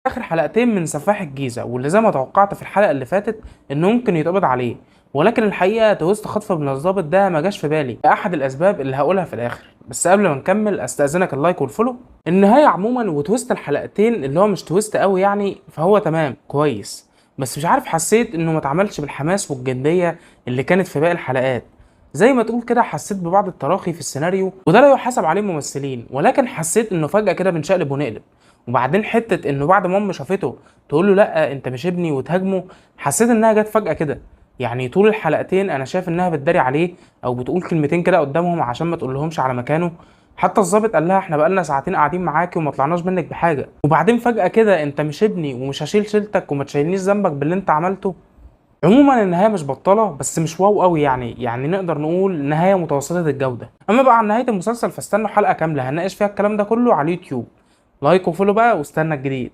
اخر حلقتين من سفاح الجيزه، واللي زي ما توقعت في الحلقه اللي فاتت انه ممكن يتقبض عليه، ولكن الحقيقه تويست خطف من الضابط ده ما جاش في بالي لاحد الاسباب اللي هقولها في الاخر. بس قبل ما نكمل استاذنك اللايك والفولو. النهايه عموما وتويست الحلقتين اللي هو مش تويست قوي يعني، فهو تمام كويس، بس مش عارف، حسيت انه ما اتعملش بالحماس والجديه اللي كانت في باقي الحلقات. زي ما تقول كده حسيت ببعض التراخي في السيناريو، وده لا يحاسب عليه الممثلين، ولكن حسيت انه فجاه كده بنشقلب ونقلب. وبعدين حته انه بعد ما امه شافته تقول له لا انت مش ابني وتهاجمه، حسيت انها جت فجاه كده. يعني طول الحلقتين انا شايف انها بتداري عليه او بتقول كلمتين كده قدامهم عشان ما تقولهمش على مكانه. حتى الضابط قال لها احنا بقالنا ساعتين قاعدين معاكي وما طلعناش منك بحاجه، وبعدين فجاه كده انت مش ابني ومش هشيل شيلتك وما تشيلنيش ذنبك باللي انت عملته. عموما النهايه مش بطاله بس مش واو قوي يعني نقدر نقول نهايه متوسطه الجوده. اما بقى عن نهايه المسلسل فاستنوا حلقه كامله هنناقش فيها الكلام ده كله على اليوتيوب. لايك وفولو بقى واستنى الجديد.